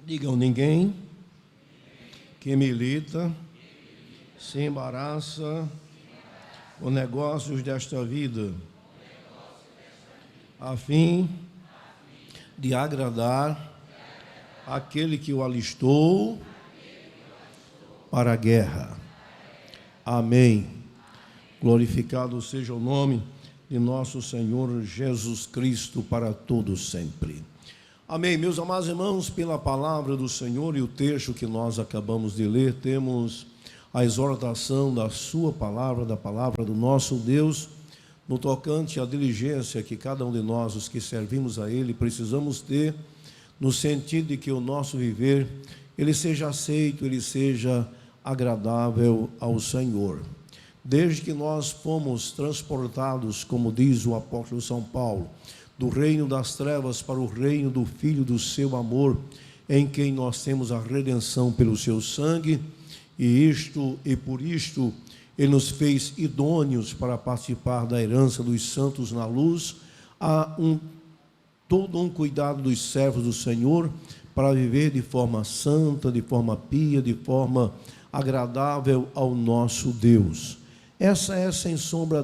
Digam: ninguém que milita se embaraça com negócios desta vida, a fim de agradar aquele que o alistou para a guerra. Amém. Glorificado seja o nome de nosso Senhor Jesus Cristo para todos sempre. Amém. Meus amados irmãos, pela palavra do Senhor e o texto que nós acabamos de ler, temos a exortação da sua palavra, da palavra do nosso Deus, no tocante à diligência que cada um de nós, os que servimos a Ele, precisamos ter, no sentido de que o nosso viver, ele seja aceito, ele seja agradável ao Senhor. Desde que nós fomos transportados, como diz o apóstolo São Paulo, do reino das trevas para o reino do Filho do seu amor, em quem nós temos a redenção pelo seu sangue, e por isto ele nos fez idôneos para participar da herança dos santos na luz. Há todo um cuidado dos servos do Senhor para viver de forma santa, de forma pia, de forma agradável ao nosso Deus. Essa é, sem sombra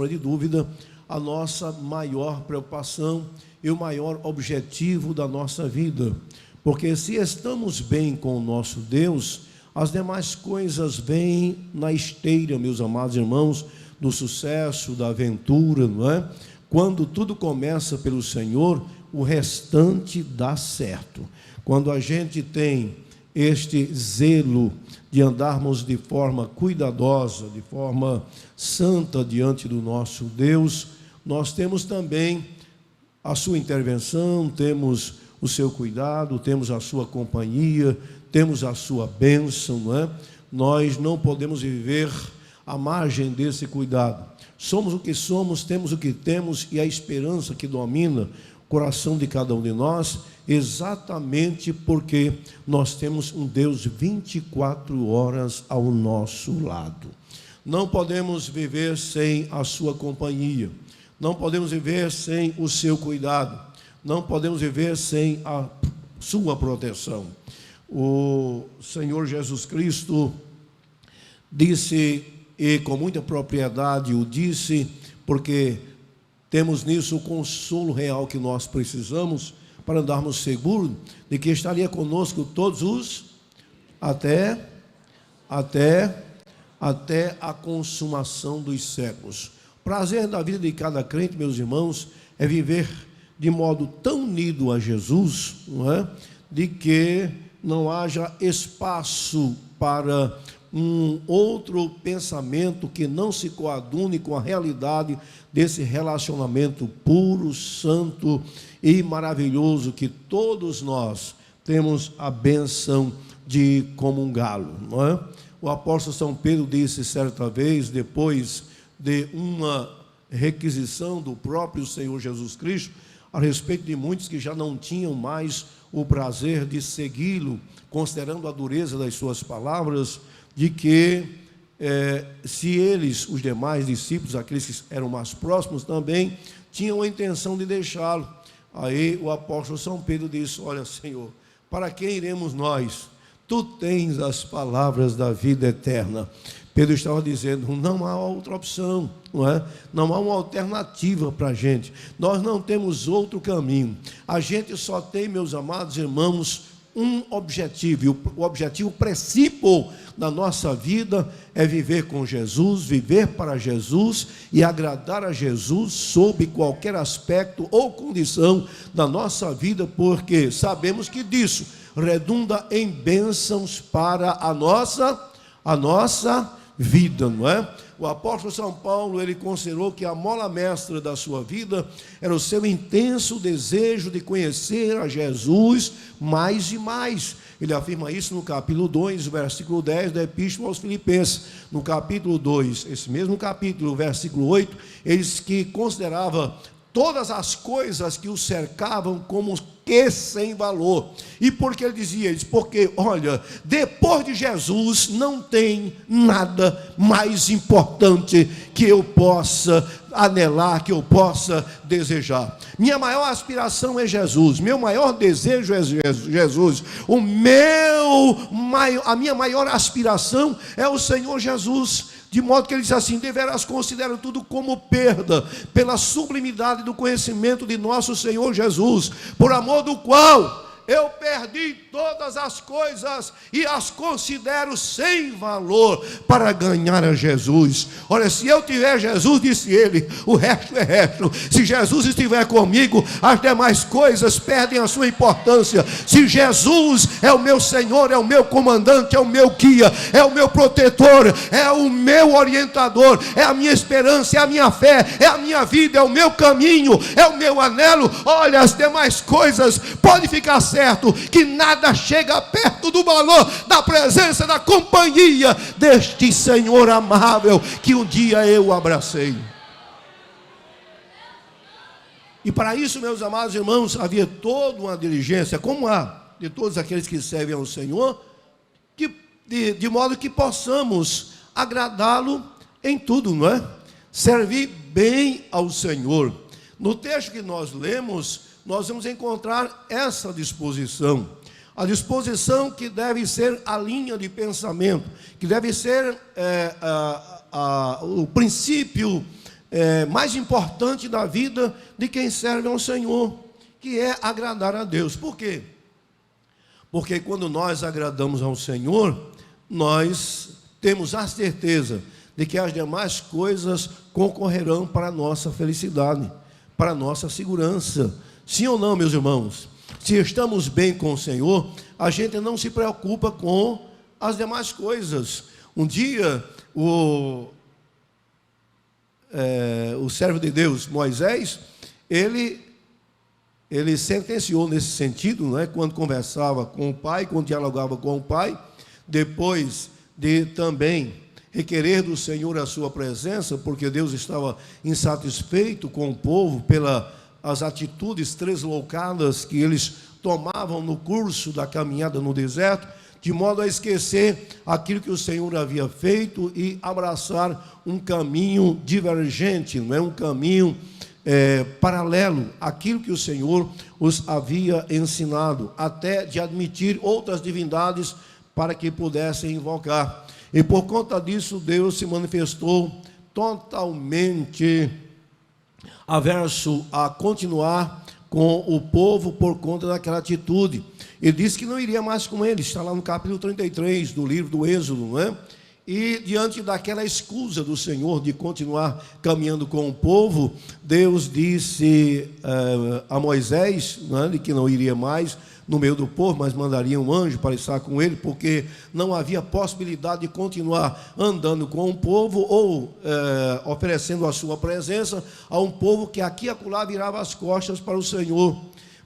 de dúvida, a nossa maior preocupação e o maior objetivo da nossa vida. Porque se estamos bem com o nosso Deus, as demais coisas vêm na esteira, meus amados irmãos, do sucesso, da aventura, não é? Quando tudo começa pelo Senhor, o restante dá certo. Quando a gente tem este zelo de andarmos de forma cuidadosa, de forma santa diante do nosso Deus, nós temos também a sua intervenção, temos o seu cuidado, temos a sua companhia, temos a sua bênção, não é? Nós não podemos viver à margem desse cuidado. Somos o que somos, temos o que temos, e a esperança que domina o coração de cada um de nós, exatamente porque nós temos um Deus 24 horas ao nosso lado. Não podemos viver sem a sua companhia, não podemos viver sem o seu cuidado, não podemos viver sem a sua proteção. O Senhor Jesus Cristo disse, e com muita propriedade o disse, porque temos nisso o consolo real que nós precisamos para andarmos seguros de que estaria conosco todos os até a consumação dos séculos. O prazer da vida de cada crente, meus irmãos, é viver de modo tão unido a Jesus, não é? De que não haja espaço para um outro pensamento que não se coadune com a realidade desse relacionamento puro, santo e maravilhoso que todos nós temos a bênção de comungá-lo, não é? O apóstolo São Pedro disse certa vez, depois de uma requisição do próprio Senhor Jesus Cristo, a respeito de muitos que já não tinham mais o prazer de segui-lo, considerando a dureza das suas palavras, de que se eles, os demais discípulos, aqueles que eram mais próximos também, tinham a intenção de deixá-lo. Aí o apóstolo São Pedro disse: olha, Senhor, para quem iremos nós? Tu tens as palavras da vida eterna. Pedro estava dizendo, não há outra opção, não é? Não há uma alternativa para a gente. Nós não temos outro caminho. A gente só tem, meus amados irmãos, um objetivo, e o objetivo principal da nossa vida é viver com Jesus, viver para Jesus e agradar a Jesus sob qualquer aspecto ou condição da nossa vida, porque sabemos que disso redunda em bênçãos para a nossa vida, não é? O apóstolo São Paulo, ele considerou que a mola mestra da sua vida era o seu intenso desejo de conhecer a Jesus mais e mais. Ele afirma isso no capítulo 2, versículo 10 da Epístola aos Filipenses. No capítulo 2, esse mesmo capítulo, versículo 8, ele diz que considerava todas as coisas que o cercavam como que sem valor. E por que ele dizia isso? Porque, olha, depois de Jesus não tem nada mais importante que eu possa anelar, que eu possa desejar. Minha maior aspiração é Jesus, meu maior desejo é Jesus, a minha maior aspiração é o Senhor Jesus. De modo que ele diz assim: deverás considerar tudo como perda, pela sublimidade do conhecimento de nosso Senhor Jesus, por amor do qual eu perdi todas as coisas e as considero sem valor para ganhar a Jesus. Olha, se eu tiver Jesus, disse ele, o resto é resto. Se Jesus estiver comigo, as demais coisas perdem a sua importância. Se Jesus é o meu Senhor, é o meu comandante, é o meu guia, é o meu protetor, é o meu orientador, é a minha esperança, é a minha fé, é a minha vida, é o meu caminho, é o meu anelo, olha, as demais coisas, pode ficar certo que nada chega perto do valor da presença, da companhia deste Senhor amável que um dia eu abracei. E para isso, meus amados irmãos, havia toda uma diligência, como há de todos aqueles que servem ao Senhor, de modo que possamos agradá-lo em tudo, não é? Servir bem ao Senhor. No texto que nós lemos, nós vamos encontrar essa disposição. A disposição que deve ser a linha de pensamento, que deve ser o princípio mais importante da vida de quem serve ao Senhor, que é agradar a Deus. Por quê? Porque quando nós agradamos ao Senhor, nós temos a certeza de que as demais coisas concorrerão para a nossa felicidade, para a nossa segurança. Sim ou não, meus irmãos? Se estamos bem com o Senhor, a gente não se preocupa com as demais coisas. Um dia, o servo de Deus, Moisés, ele sentenciou nesse sentido, não é? Quando conversava com o pai, quando dialogava com o pai, depois de também requerer do Senhor a sua presença, porque Deus estava insatisfeito com o povo pelas atitudes tresloucadas que eles tomavam no curso da caminhada no deserto, de modo a esquecer aquilo que o Senhor havia feito e abraçar um caminho divergente, não é? Um caminho paralelo àquilo que o Senhor os havia ensinado, até de admitir outras divindades para que pudessem invocar. E por conta disso, Deus se manifestou totalmente averso a continuar com o povo por conta daquela atitude. Ele disse que não iria mais com eles, está lá no capítulo 33 do livro do Êxodo, não é? E diante daquela escusa do Senhor de continuar caminhando com o povo, Deus disse a Moisés, não é, que não iria mais no meio do povo, mas mandaria um anjo para estar com ele, porque não havia possibilidade de continuar andando com o povo ou oferecendo a sua presença a um povo que aqui e acolá virava as costas para o Senhor.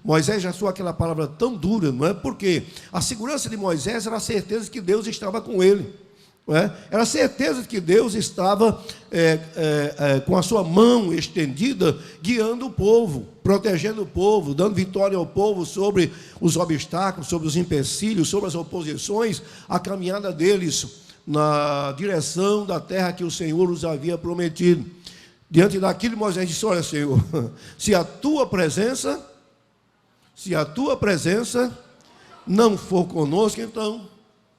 Moisés já achou aquela palavra tão dura, não é? Porque a segurança de Moisés era a certeza de que Deus estava com ele. Era a certeza de que Deus estava com a sua mão estendida, guiando o povo, protegendo o povo, dando vitória ao povo sobre os obstáculos, sobre os empecilhos, sobre as oposições, a caminhada deles na direção da terra que o Senhor os havia prometido. Diante daquilo, Moisés disse: olha, Senhor, se a tua presença não for conosco, então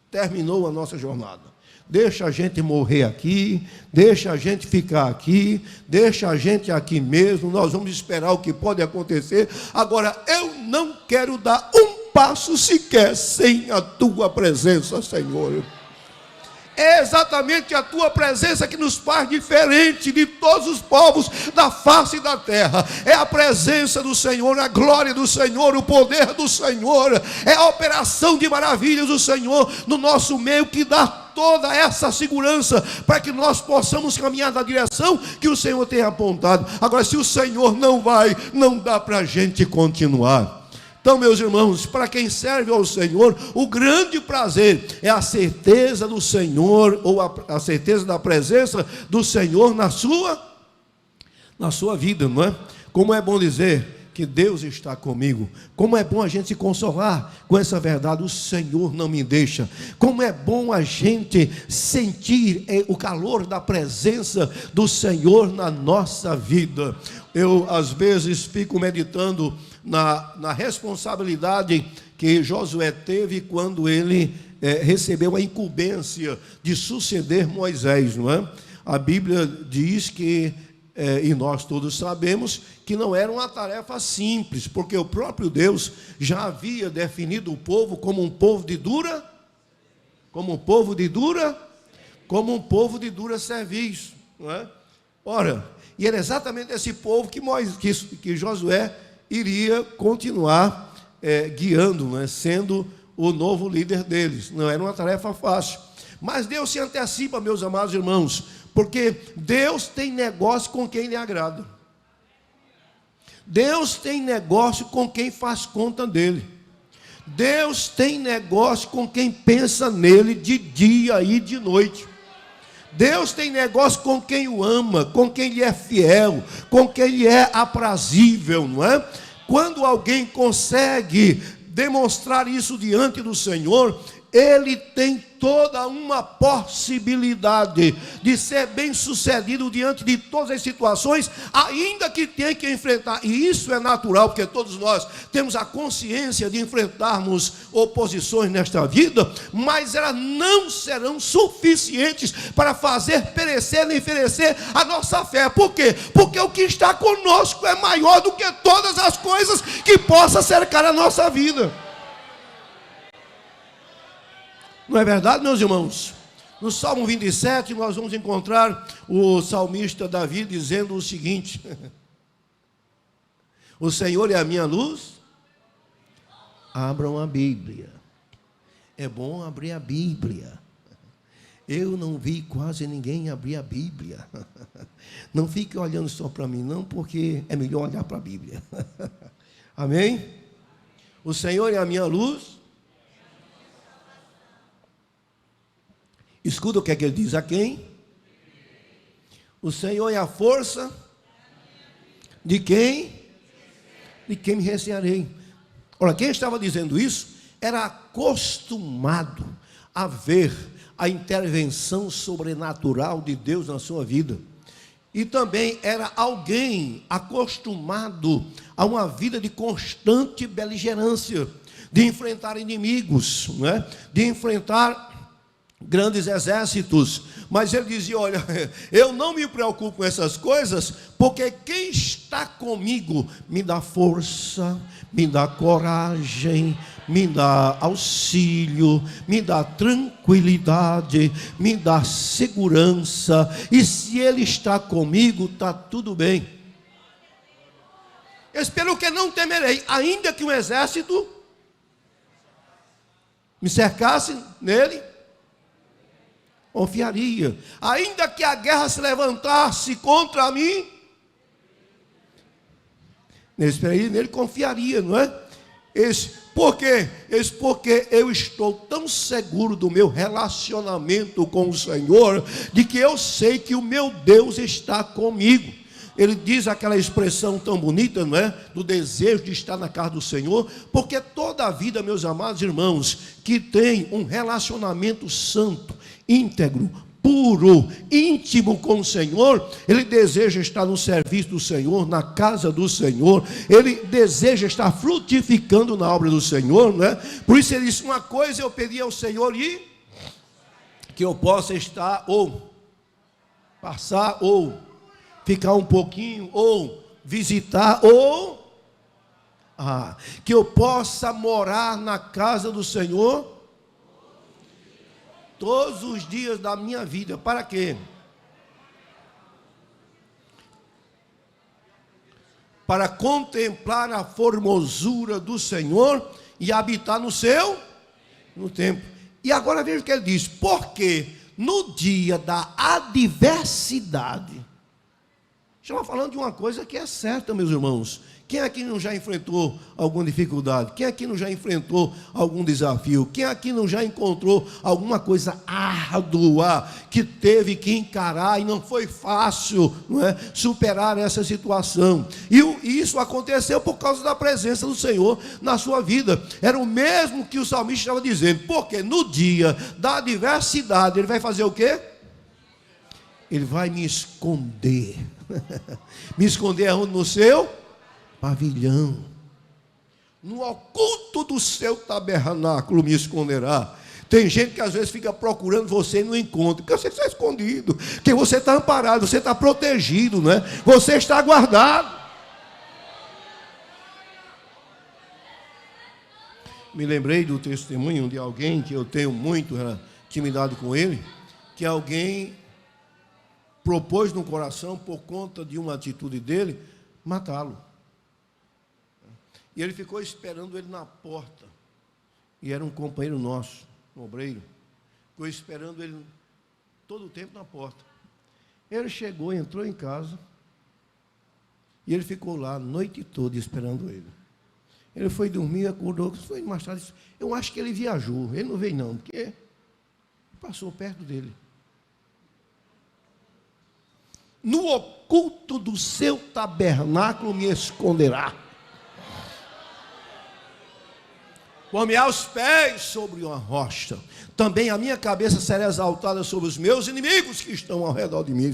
terminou a nossa jornada. Deixa a gente morrer aqui, deixa a gente ficar aqui, deixa a gente aqui mesmo, nós vamos esperar o que pode acontecer. Agora, eu não quero dar um passo sequer sem a tua presença, Senhor. É exatamente a tua presença que nos faz diferente de todos os povos da face da terra. É a presença do Senhor, a glória do Senhor, o poder do Senhor, é a operação de maravilhas do Senhor no nosso meio que dá toda essa segurança para que nós possamos caminhar na direção que o Senhor tem apontado. Agora, se o Senhor não vai, não dá para a gente continuar. Então, meus irmãos, para quem serve ao Senhor, o grande prazer é a certeza do Senhor, ou a certeza da presença do Senhor na sua vida, não é? Como é bom dizer que Deus está comigo. Como é bom a gente se consolar com essa verdade, o Senhor não me deixa. Como é bom a gente sentir o calor da presença do Senhor na nossa vida. Eu às vezes fico meditando na responsabilidade que Josué teve quando ele recebeu a incumbência de suceder Moisés, não é? A Bíblia diz que e nós todos sabemos que não era uma tarefa simples, porque o próprio Deus já havia definido o povo como um povo de dura, como um povo de dura serviço, não é? Ora, e era exatamente esse povo que Josué iria continuar guiando, não é? Sendo o novo líder deles. Não era uma tarefa fácil, mas Deus se antecipa, meus amados irmãos, porque Deus tem negócio com quem lhe agrada. Deus tem negócio com quem faz conta dele. Deus tem negócio com quem pensa nele de dia e de noite. Deus tem negócio com quem o ama, com quem lhe é fiel, com quem lhe é aprazível, não é? Quando alguém consegue demonstrar isso diante do Senhor, ele tem toda uma possibilidade de ser bem-sucedido diante de todas as situações, ainda que tenha que enfrentar, e isso é natural, porque todos nós temos a consciência de enfrentarmos oposições nesta vida, mas elas não serão suficientes para fazer perecer nem ferecer a nossa fé. Por quê? Porque o que está conosco é maior do que todas as coisas que possam cercar a nossa vida. Não é verdade, meus irmãos? No Salmo 27, nós vamos encontrar o salmista Davi dizendo o seguinte: o Senhor é a minha luz. Abram a Bíblia. É bom abrir a Bíblia. Eu não vi quase ninguém abrir a Bíblia. Não fique olhando só para mim, não, porque é melhor olhar para a Bíblia. Amém? O Senhor é a minha luz. Escuta o que é que ele diz a quem? O Senhor é a força de quem? De quem me recearei. Ora, quem estava dizendo isso era acostumado a ver a intervenção sobrenatural de Deus na sua vida. E também era alguém acostumado a uma vida de constante beligerância, de enfrentar inimigos, não é? De enfrentar grandes exércitos. Mas ele dizia: olha, eu não me preocupo com essas coisas, porque quem está comigo me dá força, me dá coragem, me dá auxílio, me dá tranquilidade, me dá segurança, e se ele está comigo, está tudo bem. Espero que não temerei, ainda que um exército me cercasse nele, confiaria. Ainda que a guerra se levantasse contra mim, nele confiaria, não é? Por quê? Porque eu estou tão seguro do meu relacionamento com o Senhor, de que eu sei que o meu Deus está comigo. Ele diz aquela expressão tão bonita, não é? Do desejo de estar na casa do Senhor, porque toda a vida, meus amados irmãos, que tem um relacionamento santo, íntegro, puro, íntimo com o Senhor, ele deseja estar no serviço do Senhor, na casa do Senhor, ele deseja estar frutificando na obra do Senhor, não é? Por isso ele disse: uma coisa eu pedi ao Senhor, e que eu possa estar, ou passar, ou ficar um pouquinho, ou visitar, ou que eu possa morar na casa do Senhor todos os dias da minha vida. Para quê? Para contemplar a formosura do Senhor e habitar no templo. E agora veja o que ele diz: porque no dia da adversidade, estava falando de uma coisa que é certa, meus irmãos, Quem aqui não já enfrentou alguma dificuldade? Quem aqui não já enfrentou algum desafio? Quem aqui não já encontrou alguma coisa árdua que teve que encarar e não foi fácil, não é, superar essa situação? E isso aconteceu por causa da presença do Senhor na sua vida. Era o mesmo que o salmista estava dizendo, porque no dia da adversidade ele vai fazer o quê? Ele vai me esconder. Me esconder aonde? No seu pavilhão. No oculto do seu tabernáculo me esconderá. Tem gente que às vezes fica procurando você e não encontra, porque você está escondido, porque você está amparado, você está protegido, não é? Você está guardado. Me lembrei do testemunho de alguém que eu tenho muito intimidade com ele, que alguém propôs no coração, por conta de uma atitude dele, matá-lo. E ele ficou esperando ele na porta. E era um companheiro nosso, um obreiro. Ficou esperando ele todo o tempo na porta. Ele chegou, entrou em casa. E ele ficou lá a noite toda esperando ele. Ele foi dormir, acordou, foi mais tarde. Eu acho que ele viajou. Ele não veio não, porque passou perto dele. No oculto do seu tabernáculo me esconderá. Põe-me aos pés sobre uma rocha. Também a minha cabeça será exaltada sobre os meus inimigos que estão ao redor de mim.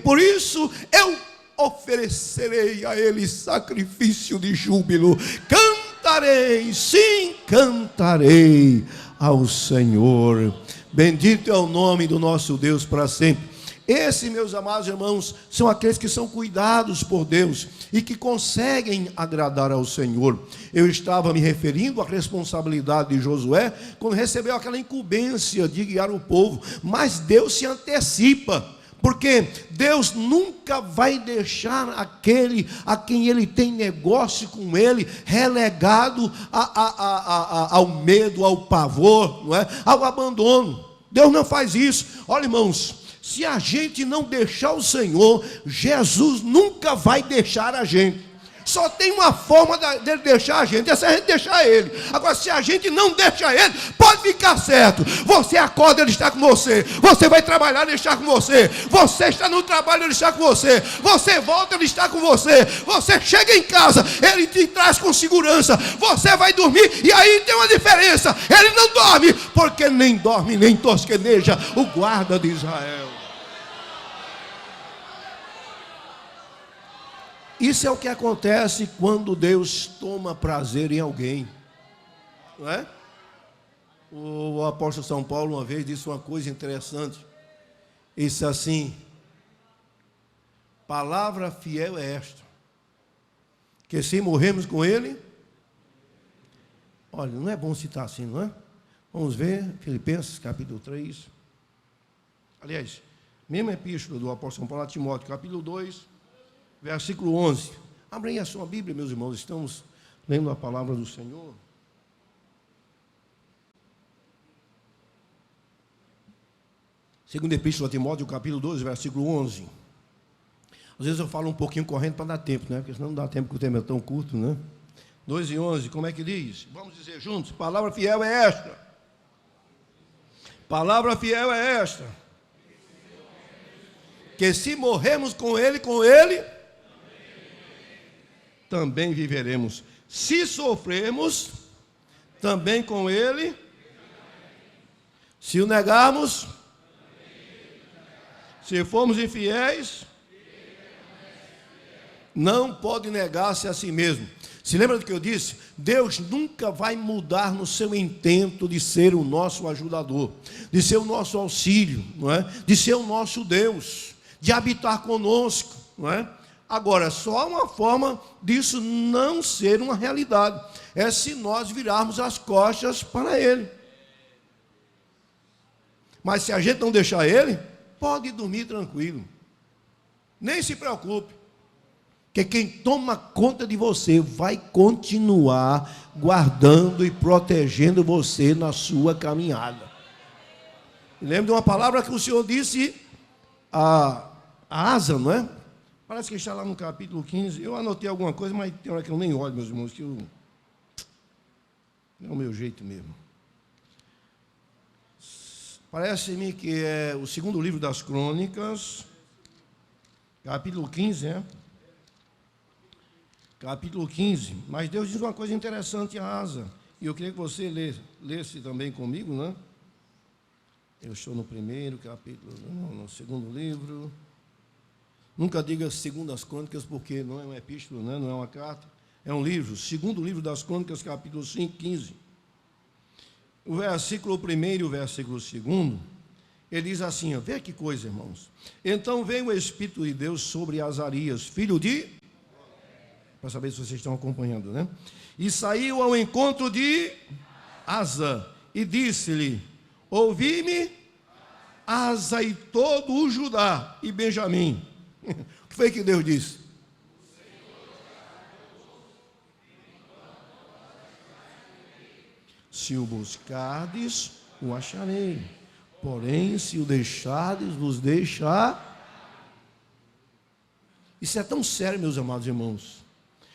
Por isso eu oferecerei a ele sacrifício de júbilo. Cantarei, sim, cantarei ao Senhor. Bendito é o nome do nosso Deus para sempre. Esses, meus amados irmãos, são aqueles que são cuidados por Deus e que conseguem agradar ao Senhor. Eu estava me referindo à responsabilidade de Josué quando recebeu aquela incumbência de guiar o povo, mas Deus se antecipa, porque Deus nunca vai deixar aquele a quem ele tem negócio com ele relegado ao medo, ao pavor, não é? Ao abandono. Deus não faz isso. Olha, irmãos, se a gente não deixar o Senhor, Jesus nunca vai deixar a gente. Só tem uma forma dele deixar a gente, é se a gente deixar ele. Agora, se a gente não deixa ele, pode ficar certo. Você acorda, ele está com você. Você vai trabalhar, ele está com você. Você está no trabalho, ele está com você. Você volta, ele está com você. Você chega em casa, ele te traz com segurança. Você vai dormir, e aí tem uma diferença. Ele não dorme, porque nem dorme, nem tosqueneja o guarda de Israel. Isso é o que acontece quando Deus toma prazer em alguém, não é? O apóstolo São Paulo uma vez disse uma coisa interessante. Disse assim: palavra fiel é esta, que se morrermos com ele, olha, não é bom citar assim, não é? Vamos ver, Filipenses capítulo 3, aliás, mesma epístola do apóstolo São Paulo a Timóteo, capítulo 2, versículo 11. Abrem a sua Bíblia, meus irmãos, estamos lendo a palavra do Senhor. Segunda epístola a Timóteo, capítulo 2, versículo 11. Às vezes eu falo um pouquinho correndo para dar tempo, né? Porque senão não dá tempo, porque o tema é tão curto, né? 2 e 11, como é que diz? Vamos dizer juntos: palavra fiel é esta. Palavra fiel é esta, que se morrermos com ele, também viveremos. Se sofrermos, também com ele. Se o negarmos, se formos infiéis, não pode negar-se a si mesmo. Se lembra do que eu disse? Deus nunca vai mudar no seu intento de ser o nosso ajudador, de ser o nosso auxílio, não é? De ser o nosso Deus, de habitar conosco, não é? Agora, só uma forma disso não ser uma realidade é se nós virarmos as costas para Ele. Mas se a gente não deixar Ele, pode dormir tranquilo. Nem se preocupe, que quem toma conta de você vai continuar guardando e protegendo você na sua caminhada. Lembra de uma palavra que o Senhor disse a asa, não é? Parece que está lá no capítulo 15. Eu anotei alguma coisa, mas tem hora que eu nem olho, meus irmãos, que é o meu jeito mesmo. Parece-me que é o segundo livro das Crônicas, capítulo 15, né? Capítulo 15. Mas Deus diz uma coisa interessante a Asa, e eu queria que você lesse também comigo, né? Eu estou no primeiro capítulo, no segundo livro. Nunca diga segundo as Crônicas, porque não é uma epístola, né? Não é uma carta, é um livro. Segundo livro das Crônicas, capítulo 5, 15. O versículo 1 e o versículo 2, ele diz assim, ó, vê que coisa, irmãos. Então veio o Espírito de Deus sobre Azarias, filho de... Para saber se vocês estão acompanhando, né? E saiu ao encontro de Asa, e disse-lhe, ouvi-me, Asa e todo o Judá e Benjamim. O que foi que Deus disse? Se o buscardes, o acharei. Porém, se o deixardes, vos deixar. Isso é tão sério, meus amados irmãos.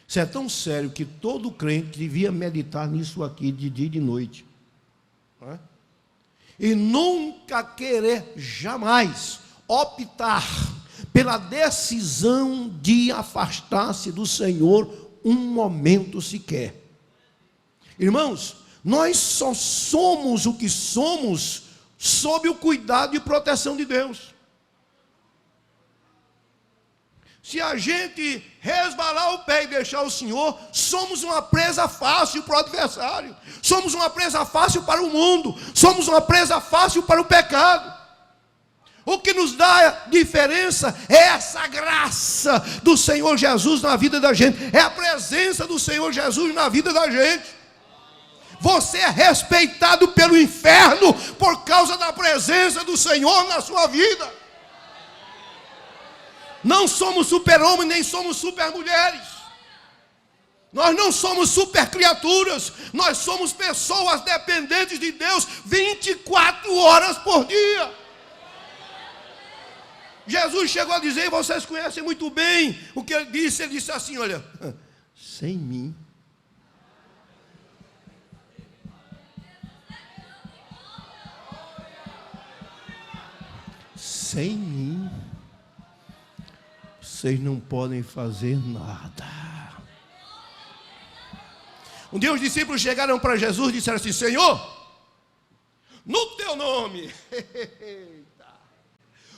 Isso é tão sério que todo crente devia meditar nisso aqui de dia e de noite. Não é? E nunca querer, jamais, optar pela decisão de afastar-se do Senhor um momento sequer. Irmãos, nós só somos o que somos sob o cuidado e proteção de Deus. Se a gente resvalar o pé e deixar o Senhor, somos uma presa fácil para o adversário, somos uma presa fácil para o mundo, somos uma presa fácil para o pecado. O que nos dá diferença é essa graça do Senhor Jesus na vida da gente, é a presença do Senhor Jesus na vida da gente. Você é respeitado pelo inferno por causa da presença do Senhor na sua vida. Não somos super-homens, nem somos super-mulheres. Nós não somos super-criaturas. Nós somos pessoas dependentes de Deus 24 horas por dia. Jesus chegou a dizer, e vocês conhecem muito bem o que ele disse assim, olha, sem mim, vocês não podem fazer nada. Um dia os discípulos chegaram para Jesus e disseram assim, Senhor, no teu nome,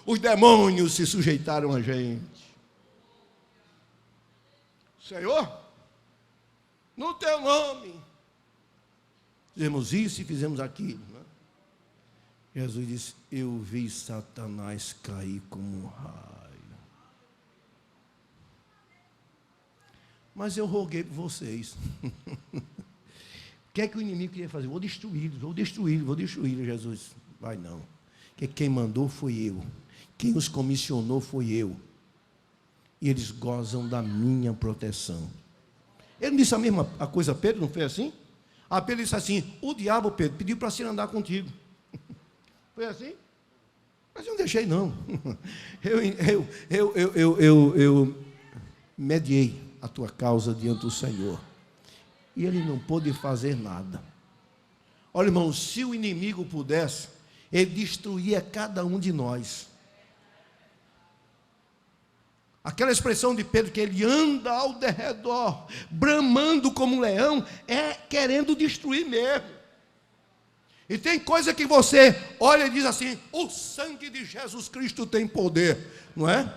os demônios se sujeitaram a gente. Senhor, no teu nome, fizemos isso e fizemos aquilo. Né? Jesus disse, eu vi Satanás cair como um raio. Mas eu roguei por vocês. O que é que o inimigo queria fazer? Vou destruí-lo, Jesus. Vai não. Porque quem mandou foi eu. Quem os comissionou foi eu. E eles gozam da minha proteção. Ele não disse a mesma coisa a Pedro, não foi assim? A Pedro disse assim, o diabo, Pedro, pediu para se andar contigo. Foi assim? Mas eu não deixei, não. Eu mediei a tua causa diante do Senhor. E ele não pôde fazer nada. Olha, irmão, se o inimigo pudesse, ele destruía cada um de nós. Aquela expressão de Pedro, que ele anda ao derredor, bramando como um leão, é querendo destruir mesmo. E tem coisa que você olha e diz assim, o sangue de Jesus Cristo tem poder, não é?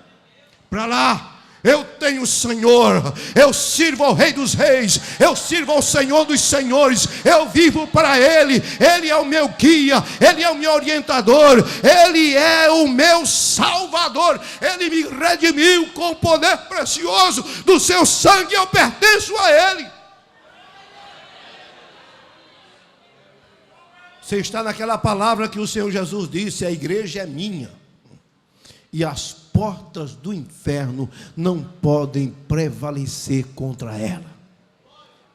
Para lá. Eu tenho o Senhor, eu sirvo ao Rei dos Reis, eu sirvo ao Senhor dos Senhores, eu vivo para Ele, Ele é o meu guia, Ele é o meu orientador, Ele é o meu Salvador, Ele me redimiu com o poder precioso do seu sangue, eu pertenço a Ele. Você está naquela palavra que o Senhor Jesus disse, a igreja é minha, e as portas do inferno não podem prevalecer contra ela.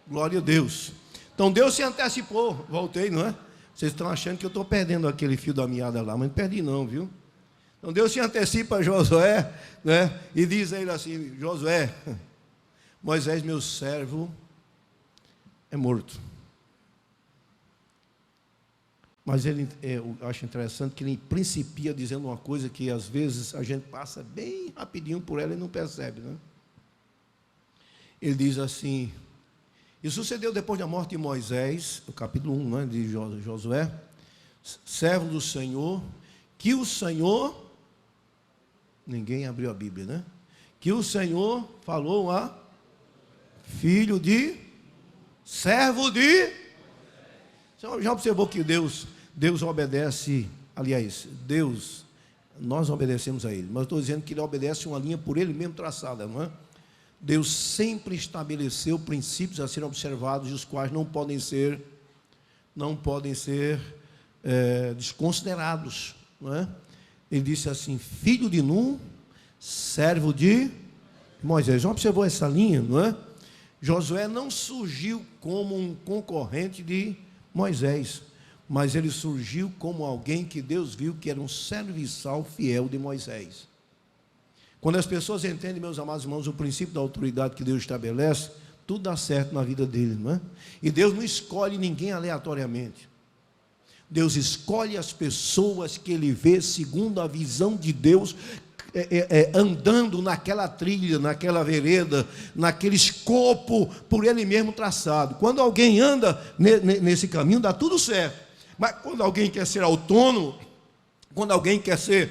Glória a Deus. Então Deus se antecipou. Voltei, não é? Vocês estão achando que eu estou perdendo aquele fio da meada lá, mas não perdi não, viu? Então Deus se antecipa a Josué, né? E diz a ele assim: Josué, Moisés, meu servo, é morto. Mas eu acho interessante que ele principia dizendo uma coisa que às vezes a gente passa bem rapidinho por ela e não percebe, né? Ele diz assim: e sucedeu depois da morte de Moisés, no capítulo 1, né, de Josué, servo do Senhor, que o Senhor, ninguém abriu a Bíblia, né? Que o Senhor falou a filho de, servo de. Você já observou que Deus obedece, aliás, nós obedecemos a Ele, mas estou dizendo que Ele obedece uma linha por Ele mesmo traçada, não é? Deus sempre estabeleceu princípios a serem observados, os quais não podem ser desconsiderados, não é? Ele disse assim: filho de Num, servo de Moisés. Já observou essa linha, não é? Josué não surgiu como um concorrente de Moisés, mas ele surgiu como alguém que Deus viu que era um serviçal fiel de Moisés. Quando as pessoas entendem, meus amados irmãos, o princípio da autoridade que Deus estabelece, tudo dá certo na vida dele, não é? E Deus não escolhe ninguém aleatoriamente. Deus escolhe as pessoas que Ele vê segundo a visão de Deus, andando naquela trilha, naquela vereda, naquele escopo por Ele mesmo traçado. Quando alguém anda nesse caminho, dá tudo certo. Mas quando alguém quer ser autônomo, quando alguém quer ser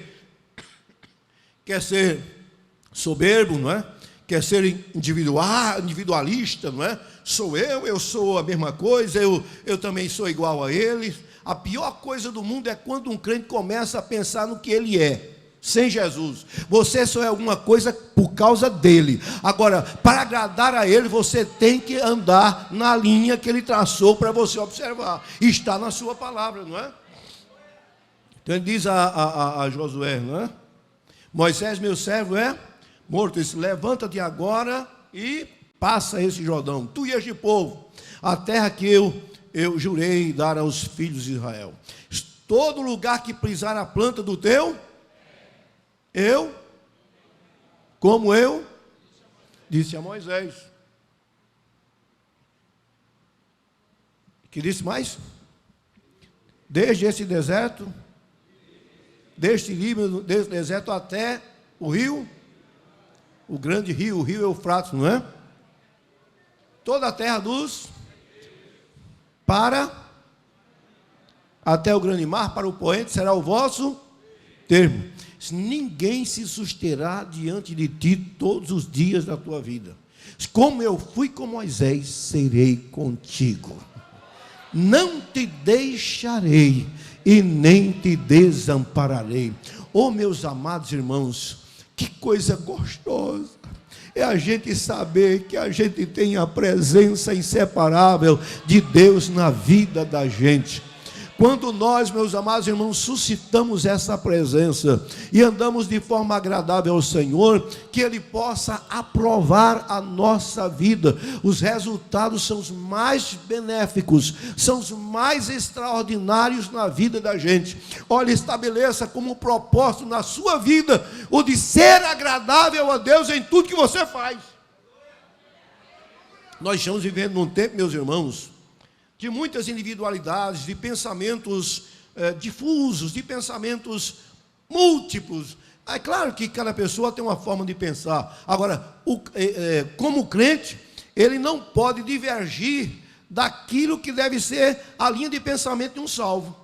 soberbo, não é? Quer ser individualista, não é? Eu sou a mesma coisa, eu também sou igual a ele. A pior coisa do mundo é quando um crente começa a pensar no que ele é, sem Jesus. Você só é alguma coisa por causa dele. Agora, para agradar a ele, você tem que andar na linha que ele traçou para você observar. E está na sua palavra, não é? Então ele diz a Josué, não é? Moisés, meu servo, é morto. Ele disse: levanta-te agora e passa esse Jordão, tu e este povo, a terra que eu jurei dar aos filhos de Israel. Todo lugar que pisar a planta do teu, como eu disse a Moisés. Que disse mais? Desde esse deserto, deste Líbano, desse deserto até o rio, o grande rio, o rio Eufrates, não é? Toda a terra até o grande mar, para o poente, será o vosso termo. Ninguém se susterá diante de ti todos os dias da tua vida. Como eu fui com Moisés, serei contigo. Não te deixarei e nem te desampararei. Oh, meus amados irmãos, que coisa gostosa é a gente saber que a gente tem a presença inseparável de Deus na vida da gente. Quando nós, meus amados irmãos, suscitamos essa presença e andamos de forma agradável ao Senhor, que Ele possa aprovar a nossa vida, os resultados são os mais benéficos, são os mais extraordinários na vida da gente. Olha, estabeleça como propósito na sua vida o de ser agradável a Deus em tudo que você faz. Nós estamos vivendo num tempo, meus irmãos, de muitas individualidades, de pensamentos difusos, de pensamentos múltiplos. É claro que cada pessoa tem uma forma de pensar. Agora, como crente, ele não pode divergir daquilo que deve ser a linha de pensamento de um salvo.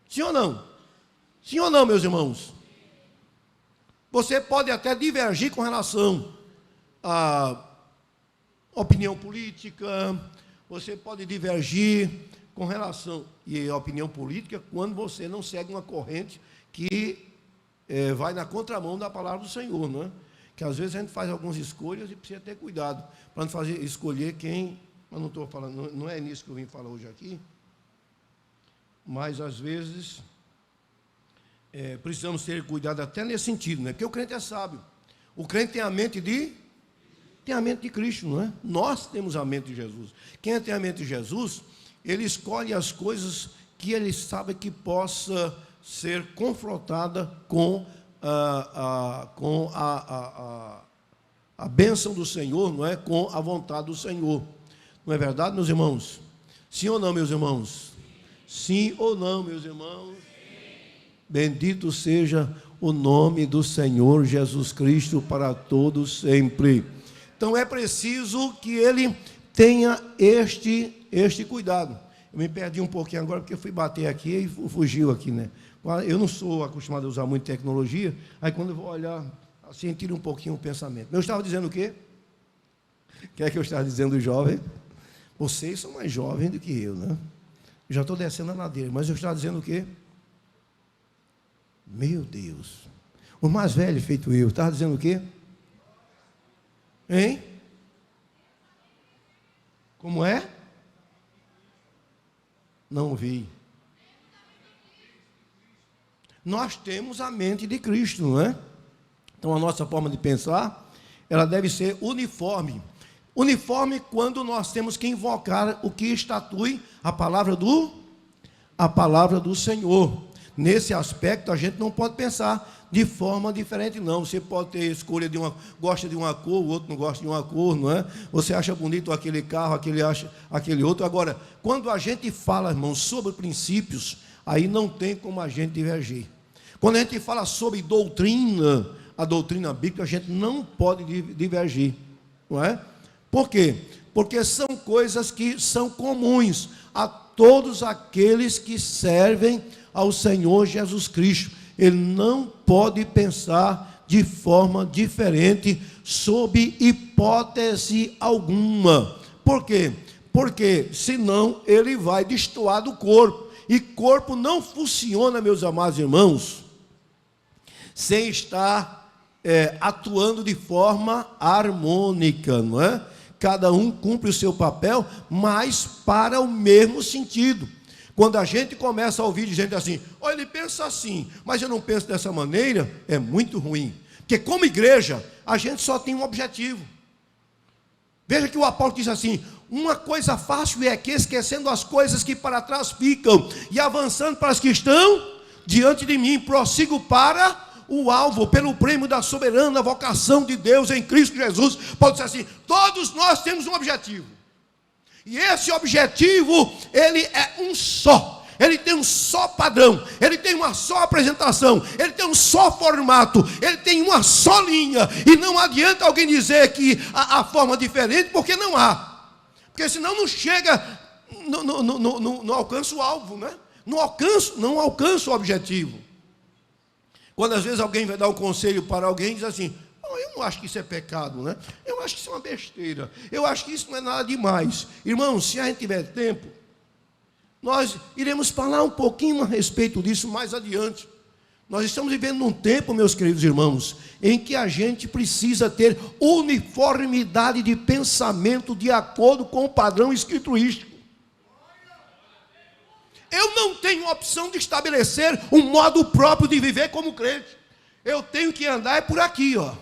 Sim ou não? Sim ou não, meus irmãos? Você pode até divergir com relação à opinião política. Você pode divergir com relação à opinião política quando você não segue uma corrente que vai na contramão da palavra do Senhor, não é? Que às vezes a gente faz algumas escolhas e precisa ter cuidado para não escolher quem. Eu não estou falando, não é nisso que eu vim falar hoje aqui, mas às vezes precisamos ter cuidado até nesse sentido, né? Porque o crente é sábio. O crente tem a mente de Cristo, não é? Nós temos a mente de Jesus. Quem tem a mente de Jesus, ele escolhe as coisas que ele sabe que possa ser confrontada com com a bênção do Senhor, não é? Com a vontade do Senhor. Não é verdade, meus irmãos? Sim ou não, meus irmãos? Sim ou não, meus irmãos? Bendito seja o nome do Senhor Jesus Cristo para todos sempre. Então é preciso que ele tenha este cuidado. Eu me perdi um pouquinho agora porque fui bater aqui e fugiu aqui, né? Eu não sou acostumado a usar muito tecnologia, aí quando eu vou olhar, assim, tira um pouquinho o pensamento. Eu estava dizendo o quê? O que é que eu estava dizendo, jovem? Vocês são mais jovens do que eu, né? Eu já estou descendo a ladeira, mas eu estava dizendo o quê? Meu Deus. O mais velho feito eu, estava dizendo o quê? Hein? Como é? Não vi. Nós temos a mente de Cristo, não é? Então a nossa forma de pensar, ela deve ser uniforme. Uniforme quando nós temos que invocar o que estatui a palavra do Senhor. Nesse aspecto a gente não pode pensar de forma diferente, não. Você pode ter escolha gosta de uma cor, o outro não gosta de uma cor, não é? Você acha bonito aquele carro, aquele acha aquele outro. Agora, quando a gente fala, irmãos, sobre princípios, aí não tem como a gente divergir. Quando a gente fala sobre doutrina, a doutrina bíblica, a gente não pode divergir, não é? Por quê? Porque são coisas que são comuns a todos aqueles que servem ao Senhor Jesus Cristo. Ele não pode pensar de forma diferente, sob hipótese alguma. Por quê? Porque senão ele vai destoar do corpo. E corpo não funciona, meus amados irmãos, sem estar atuando de forma harmônica, não é? Cada um cumpre o seu papel, mas para o mesmo sentido. Quando a gente começa a ouvir gente assim, olha, ele pensa assim, mas eu não penso dessa maneira, é muito ruim. Porque como igreja, a gente só tem um objetivo. Veja que o apóstolo diz assim, uma coisa fácil é que esquecendo as coisas que para trás ficam e avançando para as que estão diante de mim, prossigo para o alvo, pelo prêmio da soberana vocação de Deus em Cristo Jesus. Pode ser assim, todos nós temos um objetivo. E esse objetivo, ele é um só. Ele tem um só padrão, ele tem uma só apresentação, ele tem um só formato, ele tem uma só linha. E não adianta alguém dizer que a forma é diferente, porque não há. Porque senão não chega, não alcança o alvo, né? Não alcança o objetivo. Quando às vezes alguém vai dar um conselho para alguém e diz assim, eu não acho que isso é pecado, né? Eu acho que isso é uma besteira. Eu acho que isso não é nada demais. Irmãos, se a gente tiver tempo, nós iremos falar um pouquinho a respeito disso mais adiante. Nós estamos vivendo num tempo, meus queridos irmãos, em que a gente precisa ter uniformidade de pensamento de acordo com o padrão escriturístico. Eu não tenho opção de estabelecer um modo próprio de viver como crente. Eu tenho que andar por aqui, ó.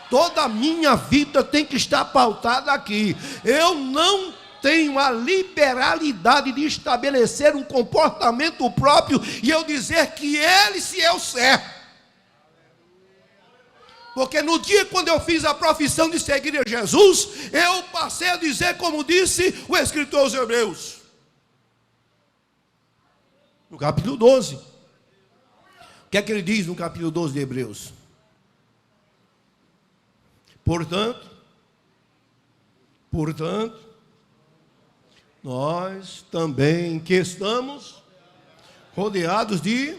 Toda a minha vida tem que estar pautada aqui. Eu não tenho a liberalidade de estabelecer um comportamento próprio e eu dizer que ele se é o certo. Porque no dia quando eu fiz a profissão de seguir a Jesus, eu passei a dizer como disse o escritor aos Hebreus. No capítulo 12. O que é que ele diz no capítulo 12 de Hebreus? Portanto, nós também que estamos rodeados de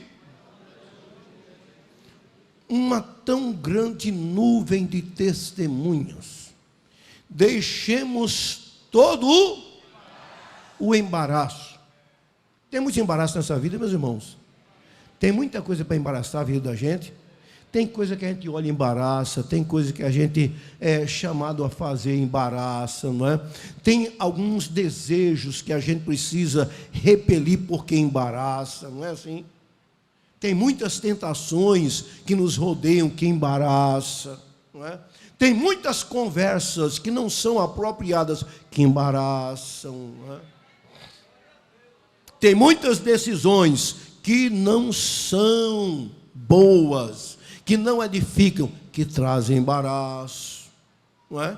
uma tão grande nuvem de testemunhas, deixemos todo o embaraço. Tem muito embaraço nessa vida, meus irmãos. Tem muita coisa para embaraçar a vida da gente. Tem coisa que a gente olha e embaraça, tem coisa que a gente é chamado a fazer e embaraça, não é? Tem alguns desejos que a gente precisa repelir porque embaraça, não é assim? Tem muitas tentações que nos rodeiam que embaraça, não é? Tem muitas conversas que não são apropriadas que embaraçam, não é? Tem muitas decisões que não são boas, que não edificam, que trazem embaraço, não é?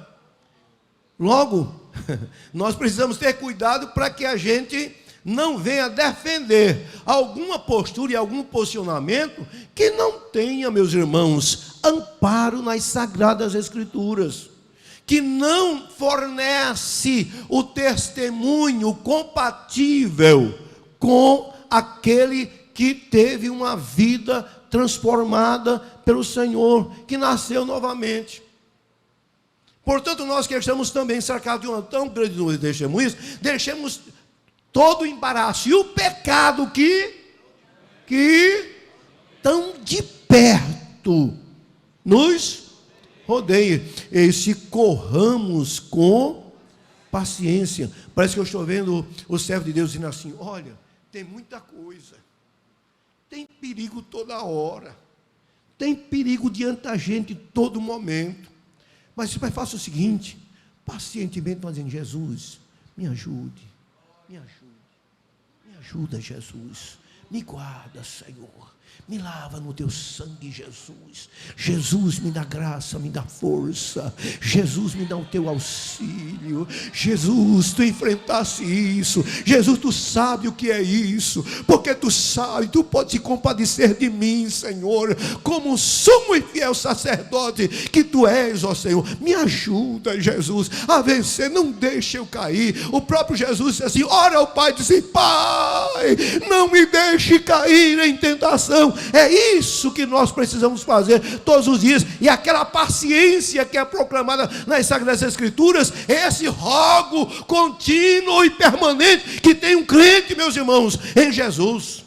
Logo, nós precisamos ter cuidado para que a gente não venha defender alguma postura e algum posicionamento que não tenha, meus irmãos, amparo nas Sagradas Escrituras, que não fornece o testemunho compatível com aquele que teve uma vida transformada pelo Senhor, que nasceu novamente. Portanto, nós que estamos também cercados de uma tão grande número de testemunhas, deixemos todo o embaraço e o pecado que tão de perto nos rodeia, e se corramos com paciência. Parece que eu estou vendo o servo de Deus dizendo assim: olha, tem muita coisa, tem perigo toda hora, tem perigo diante da gente todo momento, mas faça o seguinte, pacientemente, nós dizendo: Jesus, me ajude, me ajuda, Jesus, me guarda, Senhor, me lava no teu sangue, Jesus. Jesus, me dá graça, me dá força. Jesus, me dá o teu auxílio. Jesus, tu enfrentaste isso. Jesus, tu sabe o que é isso. Porque tu sabe, tu pode se compadecer de mim, Senhor, como sumo e fiel sacerdote que tu és, ó Senhor. Me ajuda, Jesus, a vencer, não deixe eu cair. O próprio Jesus disse assim: ora ao Pai, disse: Pai, não me deixe cair em tentação. É isso que nós precisamos fazer todos os dias. E aquela paciência que é proclamada nas Sagradas Escrituras, esse rogo contínuo e permanente que tem um crente, meus irmãos, em Jesus.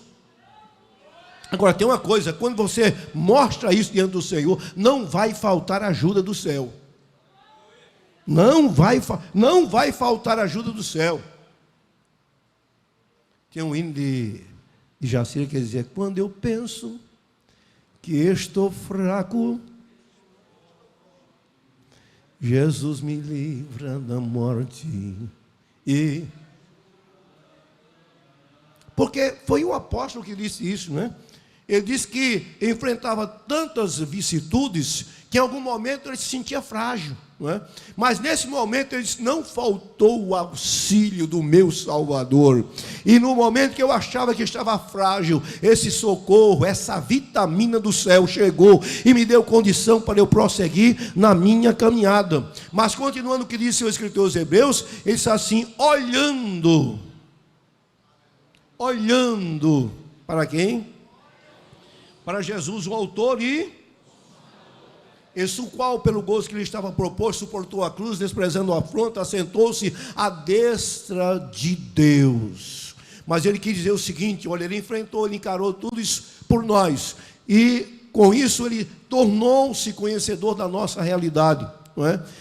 Agora tem uma coisa: quando você mostra isso diante do Senhor, não vai faltar ajuda do céu. Não vai faltar ajuda do céu. Tem um hino de Jacira que dizia: quando eu penso que estou fraco, Jesus me livra da morte. Porque foi o apóstolo que disse isso, né? Ele disse que enfrentava tantas vicissitudes que em algum momento ele se sentia frágil, não é? Mas nesse momento ele disse: não faltou o auxílio do meu Salvador. E no momento que eu achava que estava frágil, esse socorro, essa vitamina do céu chegou e me deu condição para eu prosseguir na minha caminhada. Mas continuando o que disse o escritor aos Hebreus, ele disse assim: olhando para quem? Para Jesus, o autor e esse o qual, pelo gozo que lhe estava proposto, suportou a cruz, desprezando a afronta, assentou-se à destra de Deus. Mas ele quis dizer o seguinte: olha, ele enfrentou, ele encarou tudo isso por nós, e com isso ele tornou-se conhecedor da nossa realidade.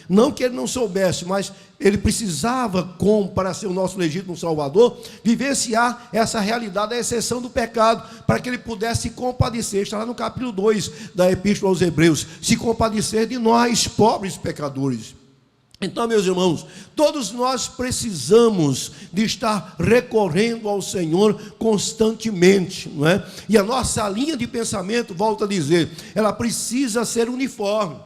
Não que ele não soubesse, mas ele precisava, para ser o nosso legítimo Salvador, vivenciar essa realidade, a exceção do pecado, para que ele pudesse se compadecer. Está lá no capítulo 2 da Epístola aos Hebreus: se compadecer de nós, pobres pecadores. Então, meus irmãos, todos nós precisamos de estar recorrendo ao Senhor constantemente, não é? E a nossa linha de pensamento, volto a dizer, ela precisa ser uniforme.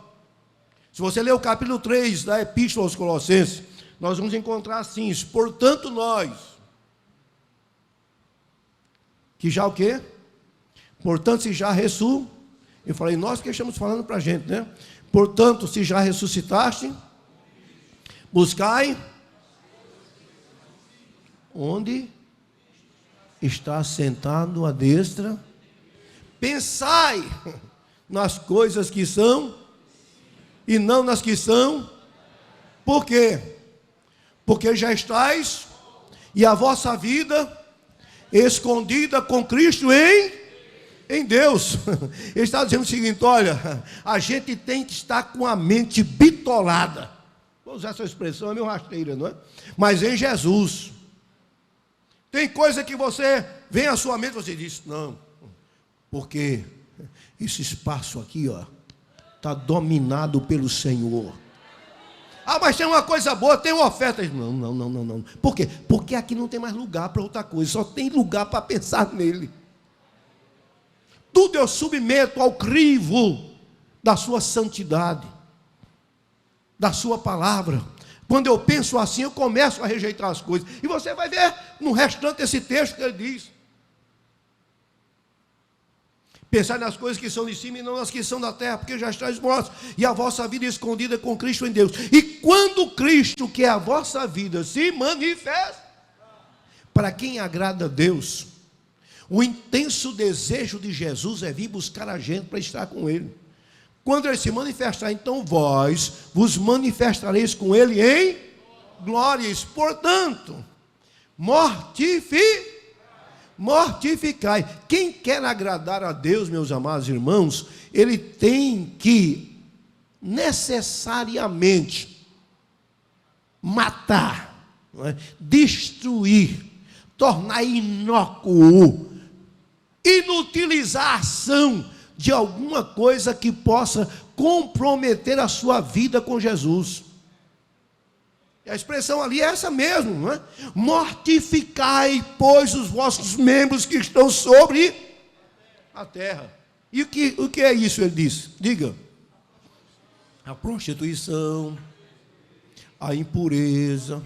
Se você ler o capítulo 3 da Epístola aos Colossenses, nós vamos encontrar assim: portanto nós, que já o quê? Portanto, se já eu falei nós que estamos falando para a gente, né? Portanto, se já ressuscitaste, buscai onde está sentado à destra, pensai nas coisas que são e não nas que são. Por quê? Porque já estáis, e a vossa vida escondida com Cristo em Deus. Ele está dizendo o seguinte: olha, a gente tem que estar com a mente bitolada. Vou usar essa expressão, é meio rasteira, não é? Mas em Jesus. Tem coisa que você vem à sua mente e você diz: não, porque esse espaço aqui, ó, está dominado pelo Senhor. Ah, mas tem uma coisa boa, tem uma oferta. Não. Por quê? Porque aqui não tem mais lugar para outra coisa, só tem lugar para pensar nele. Tudo eu submeto ao crivo da sua santidade, da sua palavra. Quando eu penso assim, eu começo a rejeitar as coisas. E você vai ver no restante desse texto que ele diz: pensai nas coisas que são de cima e não nas que são da terra, porque já estáis mortos, e a vossa vida escondida com Cristo em Deus. E quando Cristo, que é a vossa vida, se manifesta, para quem agrada a Deus, o intenso desejo de Jesus é vir buscar a gente para estar com Ele. Quando Ele se manifestar, então vós vos manifestareis com Ele em glórias. Portanto, mortificai. Quem quer agradar a Deus, meus amados irmãos, ele tem que necessariamente matar, não é? Destruir, tornar inócuo, inutilizar a ação de alguma coisa que possa comprometer a sua vida com Jesus. A expressão ali é essa mesmo, não é? Mortificai, pois, os vossos membros que estão sobre a terra. E o que é isso, ele diz? Diga. A prostituição, a impureza,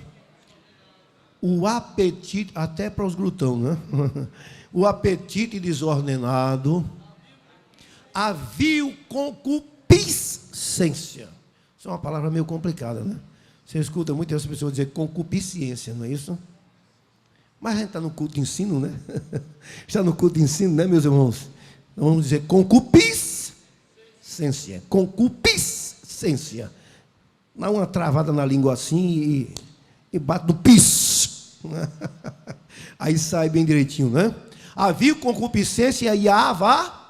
o apetite, até para os glutão, né? O apetite desordenado, a vil concupiscência. Isso é uma palavra meio complicada, né? Você escuta muitas pessoas dizer concupiscência, não é isso? Mas a gente está no culto de ensino, né? Está no culto de ensino, né, meus irmãos? Então vamos dizer concupiscência. Concupiscência. Dá uma travada na língua assim e bate no pis. Aí sai bem direitinho, né? A vil concupiscência e a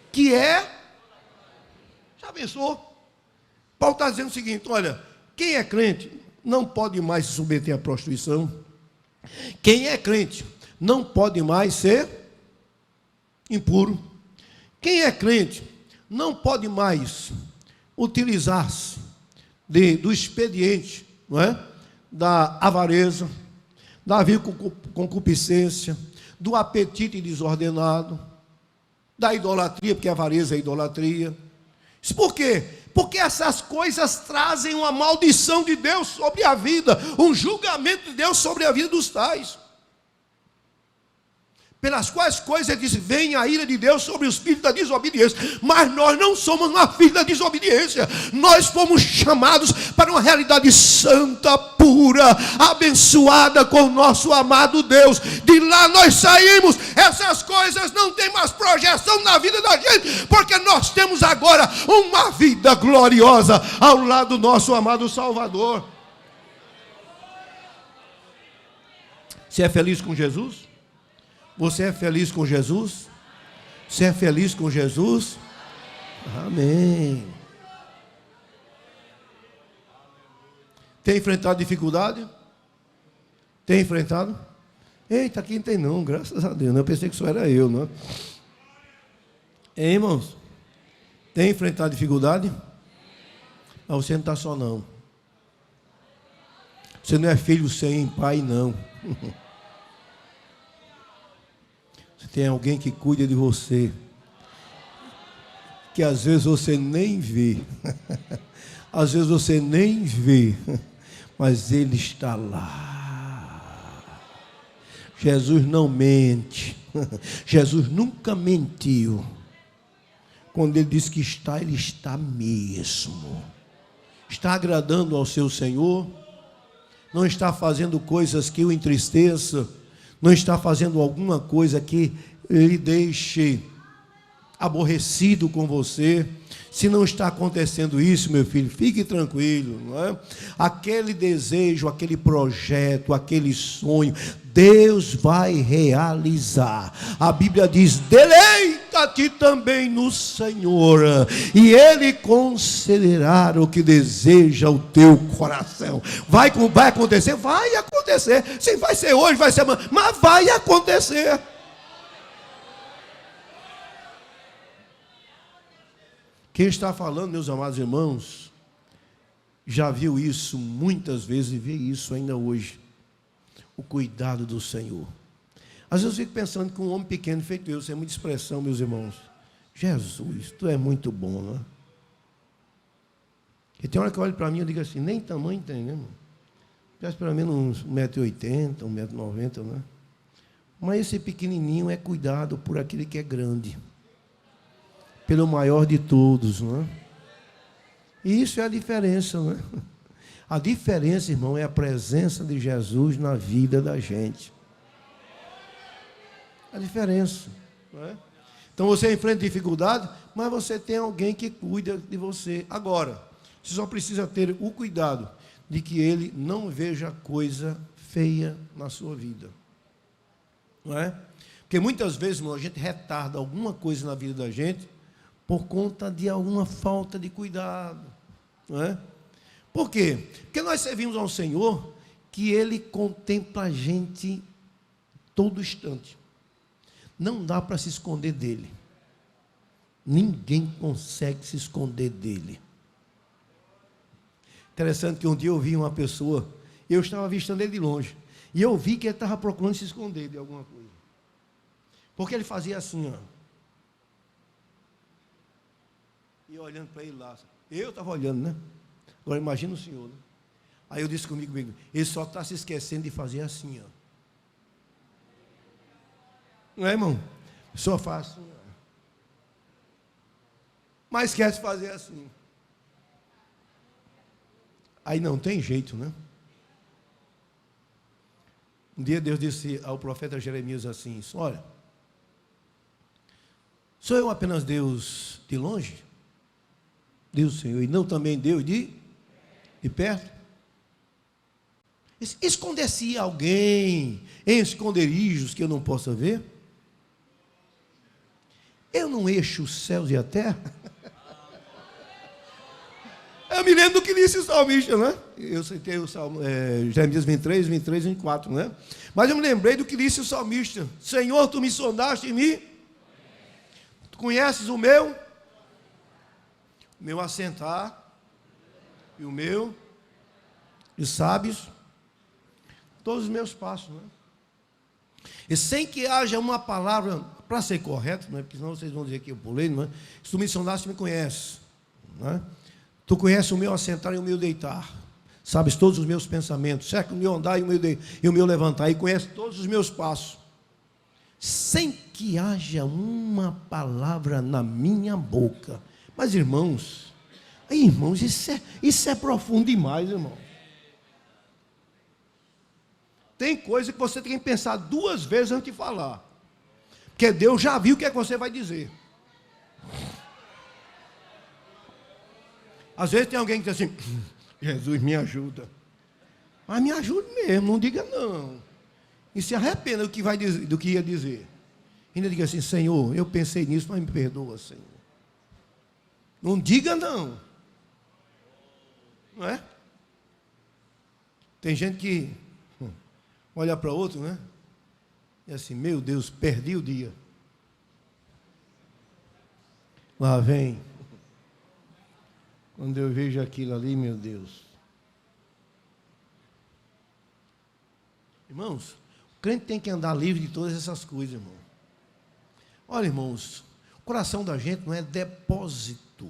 que é... Já pensou? Paulo está dizendo o seguinte, olha... Quem é crente não pode mais se submeter à prostituição. Quem é crente não pode mais ser impuro. Quem é crente não pode mais utilizar-se do expediente, não é? Da avareza, da vil concupiscência, do apetite desordenado, da idolatria, porque a avareza é idolatria. Isso por quê? Porque essas coisas trazem uma maldição de Deus sobre a vida, um julgamento de Deus sobre a vida dos tais. Pelas quais coisas ele diz, vem a ira de Deus sobre os filhos da desobediência. Mas nós não somos uma filha da desobediência. Nós fomos chamados para uma realidade santa, pura, abençoada com o nosso amado Deus. De lá nós saímos. Essas coisas não têm mais projeção na vida da gente, porque nós temos agora uma vida gloriosa ao lado do nosso amado Salvador. Você é feliz com Jesus? Você é feliz com Jesus? Você é feliz com Jesus? Amém. Tem enfrentado dificuldade? Tem enfrentado? Eita, aqui não tem não, graças a Deus. Eu pensei que só era eu, não. Hein, irmãos? Tem enfrentado dificuldade? Mas você não está só não. Você não é filho sem pai, não. Tem alguém que cuida de você, que às vezes você nem vê, às vezes você nem vê, mas Ele está lá. Jesus não mente, Jesus nunca mentiu. Quando Ele diz que está, Ele está mesmo. Está agradando ao seu Senhor, não está fazendo coisas que o entristeçam, não está fazendo alguma coisa que lhe deixe aborrecido com você. Se não está acontecendo isso, meu filho, fique tranquilo, não é? Aquele desejo, aquele projeto, aquele sonho, Deus vai realizar. A Bíblia diz, deleita-te também no Senhor, e Ele concederá o que deseja o teu coração. Vai acontecer? Vai acontecer. Sim, vai ser hoje, vai ser amanhã, mas vai acontecer. Quem está falando, meus amados irmãos, já viu isso muitas vezes e vê isso ainda hoje. O cuidado do Senhor, Às vezes eu fico pensando que um homem pequeno feito eu, sem muita expressão, meus irmãos. Jesus, tu é muito bom, não é? E tem hora que eu olho para mim e digo assim, nem tamanho tem, né, irmão? Parece pelo menos uns 1,80m, 1,90m, né? Mas esse pequenininho é cuidado por aquele que é grande. Pelo maior de todos, não é? E isso é a diferença, não é? A diferença, irmão, é a presença de Jesus na vida da gente. A diferença, não é? Então você enfrenta dificuldade, mas você tem alguém que cuida de você. Agora, você só precisa ter o cuidado de que ele não veja coisa feia na sua vida. Não é? Porque muitas vezes, irmão, a gente retarda alguma coisa na vida da gente por conta de alguma falta de cuidado. Não é? Por quê? Porque nós servimos a um Senhor que Ele contempla a gente todo instante. Não dá para se esconder dele. Ninguém consegue se esconder dele. Interessante que um dia eu vi uma pessoa, eu estava avistando ele de longe, e eu vi que ele estava procurando se esconder de alguma coisa. Porque ele fazia assim, ó. E eu olhando para ele lá. Eu estava olhando, né? Agora imagina o senhor, né? Aí eu disse comigo, ele só está se esquecendo de fazer assim, ó. Não é, irmão? Só faz assim, ó. Mas quer se fazer assim. Aí não tem jeito, né? Um dia Deus disse ao profeta Jeremias assim, olha, sou eu apenas Deus de longe? Deus, Senhor, e não também Deus de perto? Esconder-se alguém em esconderijos que eu não possa ver? Eu não eixo os céus e a terra? Eu me lembro do que disse o salmista, né? Eu citei o salmo, Jeremias 23, 24, né? Mas eu me lembrei do que disse o salmista. Senhor, tu me sondaste e me... Tu conheces o meu assentar e o meu, e sabes todos os meus passos, né? E sem que haja uma palavra, para ser correto, né? Porque senão vocês vão dizer que eu pulei, não é? Se tu me sondaste, tu me conheces, não é? Tu conheces o meu assentar e o meu deitar. Sabes todos os meus pensamentos. Cerca o meu andar e o meu levantar. E conheces todos os meus passos. Sem que haja uma palavra na minha boca. Mas, irmãos, isso é profundo demais, irmão. Tem coisa que você tem que pensar 2 vezes antes de falar. Porque Deus já viu o que é que você vai dizer. Às vezes tem alguém que diz assim, Jesus, me ajuda. Mas me ajude mesmo, não diga não. E se arrependa do que ia dizer. Ainda diga assim, Senhor, eu pensei nisso, mas me perdoa, Senhor. Não diga não. Não é? Tem gente que olha para outro, né? E assim, meu Deus, perdi o dia. Lá vem. Quando eu vejo aquilo ali, meu Deus. Irmãos, o crente tem que andar livre de todas essas coisas, irmão. Olha, irmãos, o coração da gente não é depósito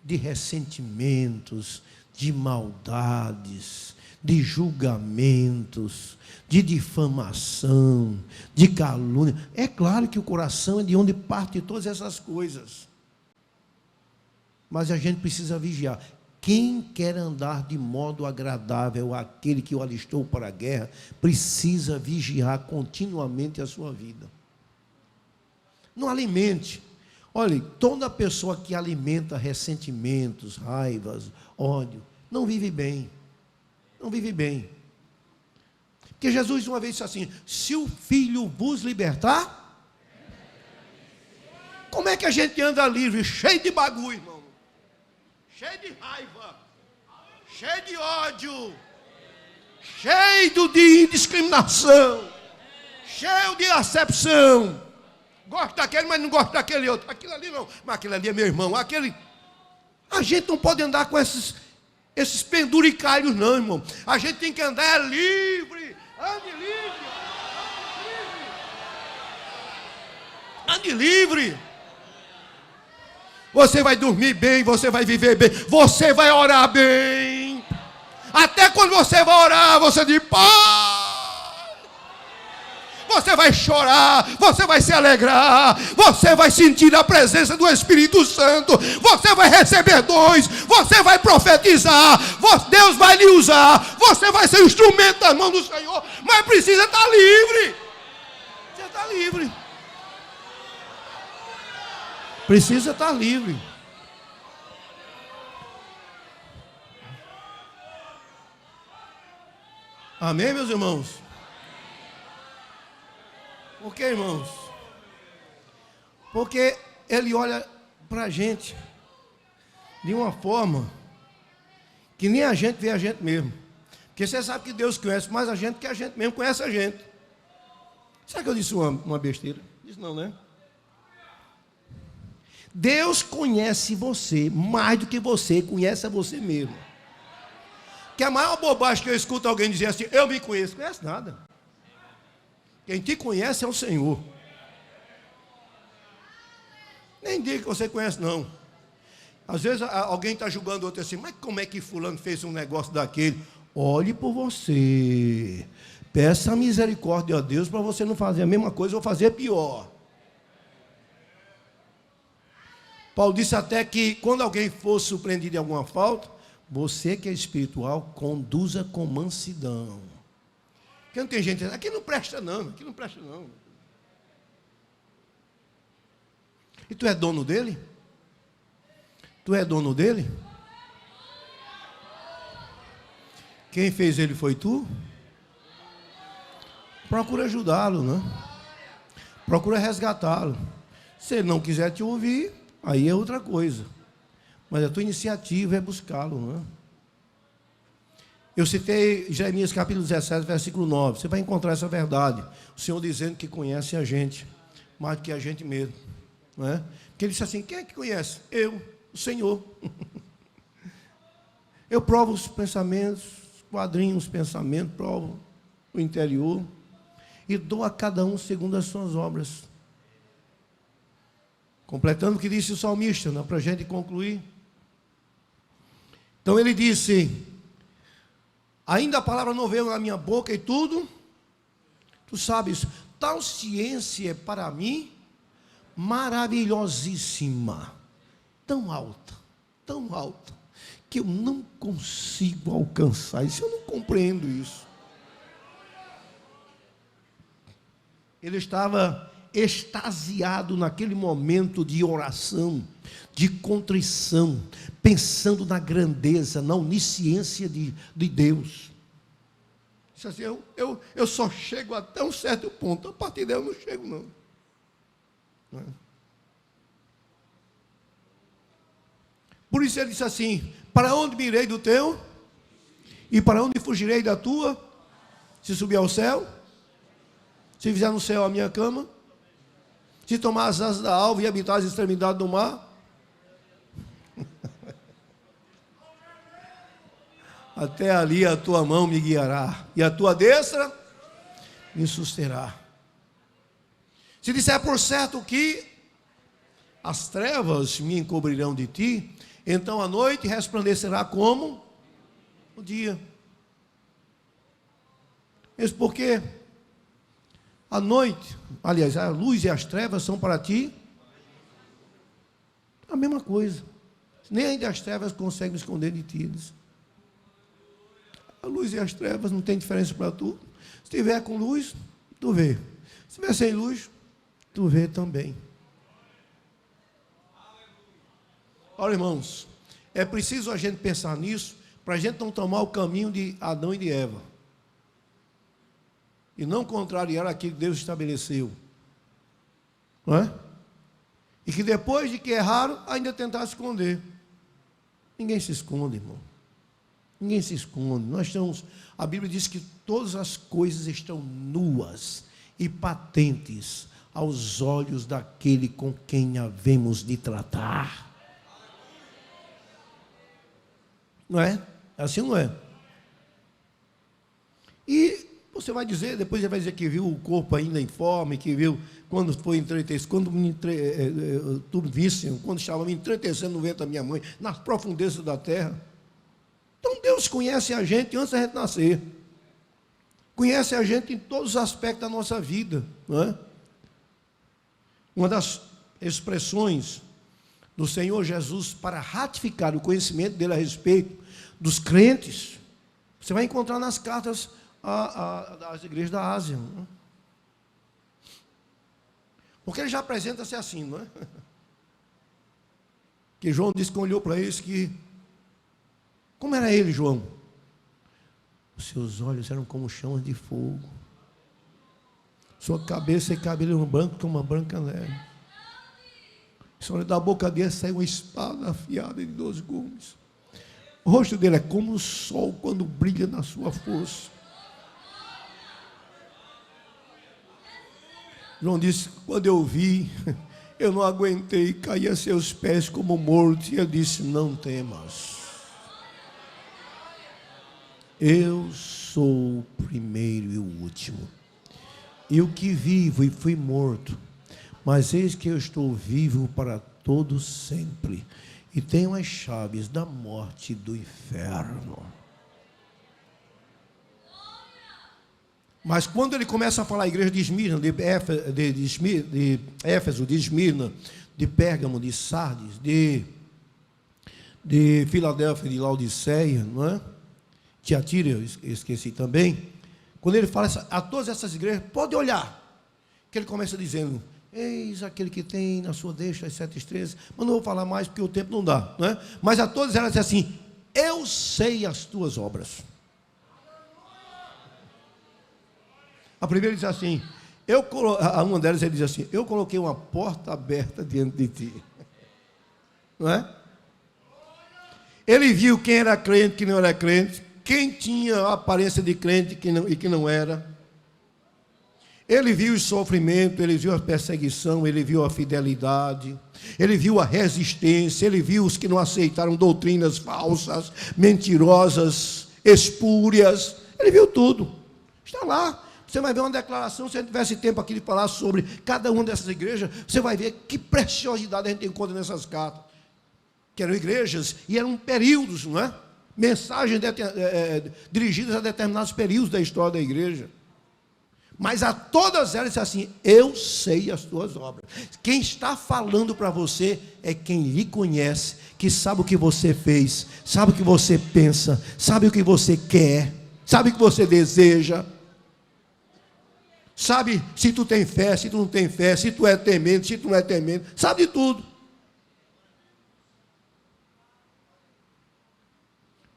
de ressentimentos, de maldades, de julgamentos, de difamação, de calúnia. É claro que o coração é de onde parte todas essas coisas. Mas a gente precisa vigiar. Quem quer andar de modo agradável àquele que o alistou para a guerra, precisa vigiar continuamente a sua vida. Não alimente. Olha, toda pessoa que alimenta ressentimentos, raivas, ódio, não vive bem. Não vive bem. Porque Jesus uma vez disse assim, se o Filho vos libertar, como é que a gente anda livre, cheio de bagulho, irmão? Cheio de raiva, cheio de ódio, cheio de indiscriminação, cheio de acepção. Gosto daquele, mas não gosto daquele outro. Aquilo ali não, mas aquele ali é meu irmão. A gente não pode andar com esses penduricalhos, não, irmão. A gente tem que andar livre. Ande livre. Ande livre. Você vai dormir bem, você vai viver bem, você vai orar bem. Até quando você vai orar, você diz, Pai. Você vai chorar, você vai se alegrar, você vai sentir a presença do Espírito Santo, você vai receber dons, você vai profetizar, Deus vai lhe usar, você vai ser instrumento das mãos do Senhor, mas precisa estar livre. Precisa estar livre. Precisa estar livre. Amém, meus irmãos? Por que, irmãos? Porque Ele olha para a gente de uma forma que nem a gente vê a gente mesmo. Porque você sabe que Deus conhece mais a gente que a gente mesmo conhece a gente. Será que eu disse uma besteira? Disse não, né? Deus conhece você mais do que você conhece a você mesmo. Que a maior bobagem que eu escuto alguém dizer assim, eu me conheço. Não conhece nada. Quem te conhece é o Senhor. Nem diga que você conhece, não. Às vezes alguém está julgando outro assim, mas como é que fulano fez um negócio daquele? Olhe por você. Peça misericórdia a Deus para você não fazer a mesma coisa ou fazer pior. Paulo disse até que quando alguém for surpreendido em alguma falta, você que é espiritual, conduza com mansidão. Porque não tem gente dizendo, aqui não presta não, aqui não presta não. E tu é dono dele? Tu é dono dele? Quem fez ele foi tu? Procura ajudá-lo, né? Procura resgatá-lo. Se ele não quiser te ouvir, aí é outra coisa. Mas a tua iniciativa é buscá-lo, né? Eu citei Jeremias capítulo 17, versículo 9. Você vai encontrar essa verdade. O Senhor dizendo que conhece a gente, mais do que a gente mesmo. Não é? Porque ele disse assim, quem é que conhece? Eu, o Senhor. Eu provo os pensamentos, quadrinho os pensamentos, provo o interior e dou a cada um segundo as suas obras. Completando o que disse o salmista, né, para a gente concluir. Então ele disse, ainda a palavra não veio na minha boca e tudo, tu sabes, tal ciência é para mim maravilhosíssima, tão alta, que eu não consigo alcançar isso, eu não compreendo isso. Ele estava extasiado naquele momento de oração, de contrição, pensando na grandeza, na onisciência de Deus. Disse assim, eu só chego até um certo ponto, a partir daí eu não chego não. Por isso ele disse assim, para onde me irei do teu? E para onde fugirei da tua? Se subir ao céu? Se fizer no céu a minha cama? Se tomar as asas da alva e habitar as extremidades do mar? Até ali a tua mão me guiará, e a tua destra me susterá. Se disser por certo que as trevas me encobrirão de ti, então a noite resplandecerá como o dia. Isso porque a noite, aliás, a luz e as trevas são para ti a mesma coisa. Nem ainda as trevas conseguem esconder de ti. A luz e as trevas não tem diferença para tu. Se estiver com luz, tu vê. Se estiver sem luz, tu vê também. Olha, irmãos, é preciso a gente pensar nisso para a gente não tomar o caminho de Adão e de Eva. E não contrariar aquilo que Deus estabeleceu. Não é? E que depois de que erraram, ainda tentar se esconder. Ninguém se esconde, irmão. Ninguém se esconde. Nós estamos, a Bíblia diz que todas as coisas estão nuas e patentes aos olhos daquele com quem havemos de tratar. Não é? Assim não é? E Você vai dizer, depois ele vai dizer que viu o corpo ainda informe, que viu quando foi entreter, tu visse, quando estava me entretecendo no ventre da minha mãe, nas profundezas da terra. Então Deus conhece a gente antes da gente nascer. Conhece a gente em todos os aspectos da nossa vida, não é? Uma das expressões do Senhor Jesus para ratificar o conhecimento dele a respeito dos crentes, você vai encontrar nas cartas das igrejas da Ásia, não é? Porque ele já apresenta-se assim, não é? Que João disse que olhou para eles que... Como era ele, João? Os seus olhos eram como chamas de fogo. Sua cabeça e cabelo eram brancos como uma branca neve. Da boca dele saiu uma espada afiada de 12 gumes. O rosto dele é como o sol quando brilha na sua força. João disse, quando eu vi, eu não aguentei, caí a seus pés como morto. E ele disse, não temas. Eu sou o primeiro e o último. E o que vivo e fui morto, mas eis que eu estou vivo para todo sempre, e tenho as chaves da morte e do inferno. Mas quando ele começa a falar a igreja de Esmirna, de Éfeso, de Esmirna, de Pérgamo, de Sardes, de Filadélfia, de Laodiceia, não é? Tiatira, eu esqueci também. Quando ele fala a todas essas igrejas, pode olhar, que ele começa dizendo, eis aquele que tem na sua deixa as 7 estrelas, mas não vou falar mais porque o tempo não dá, não é? Mas a todas elas diz assim, eu sei as tuas obras. A primeira diz assim, uma delas ele diz assim, eu coloquei uma porta aberta diante de ti, não é? Ele viu quem era crente, quem não era crente, quem tinha a aparência de crente e que não era. Ele viu o sofrimento, ele viu a perseguição, ele viu a fidelidade, ele viu a resistência, ele viu os que não aceitaram doutrinas falsas, mentirosas, espúrias. Ele viu tudo. Está lá. Você vai ver uma declaração, se a gente tivesse tempo aqui de falar sobre cada uma dessas igrejas, você vai ver que preciosidade a gente encontra nessas cartas. Que eram igrejas e eram períodos, não é? Mensagens dirigidas a determinados períodos da história da igreja. Mas a todas elas diz assim, eu sei as tuas obras. Quem está falando para você é quem lhe conhece, que sabe o que você fez, sabe o que você pensa, sabe o que você quer, sabe o que você deseja. Sabe se tu tem fé, se tu não tem fé, se tu é temente, se tu não é temente, sabe de tudo.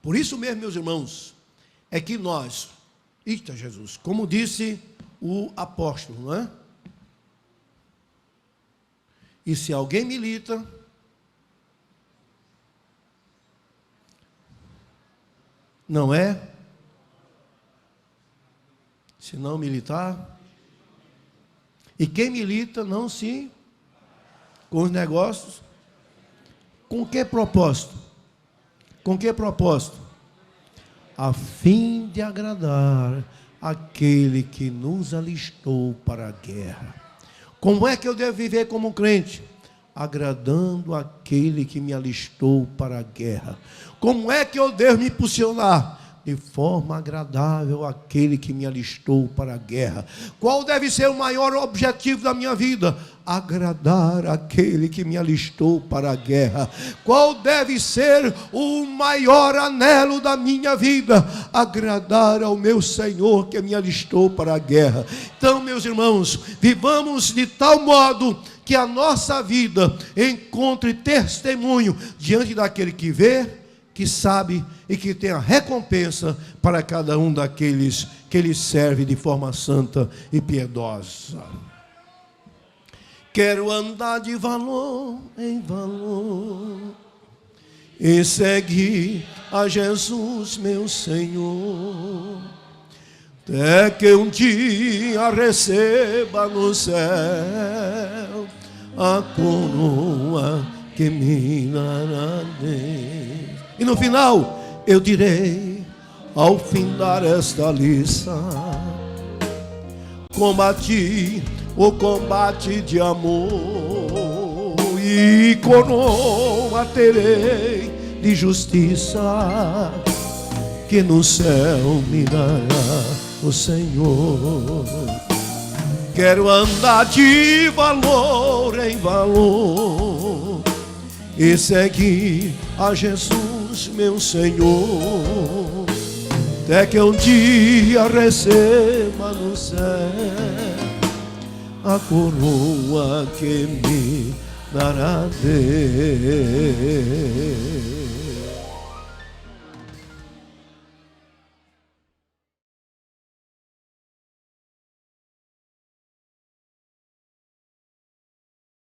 Por isso mesmo, meus irmãos, é que nós, eita Jesus, como disse o apóstolo, não é? E se alguém milita, não é? Se não militar, e quem milita não se com os negócios, com que propósito? Com que propósito? A fim de agradar aquele que nos alistou para a guerra. Como é que eu devo viver como um crente? Agradando aquele que me alistou para a guerra. Como é que eu devo me posicionar? De forma agradável àquele que me alistou para a guerra. Qual deve ser o maior objetivo da minha vida? Agradar aquele que me alistou para a guerra. Qual deve ser o maior anelo da minha vida? Agradar ao meu Senhor que me alistou para a guerra. Então, meus irmãos, vivamos de tal modo que a nossa vida encontre testemunho diante daquele que vê, que sabe e que tem a recompensa para cada um daqueles que ele serve de forma santa e piedosa. Quero andar de valor em valor e seguir a Jesus, meu Senhor, até que um dia receba no céu a coroa que me dará Deus. E no final eu direi, ao findar esta lição, combati o combate de amor, e coroa terei de justiça, que no céu me dará o Senhor. Quero andar de valor em valor e seguir a Jesus, meu Senhor, até que um dia receba no céu a coroa que me dará Deus.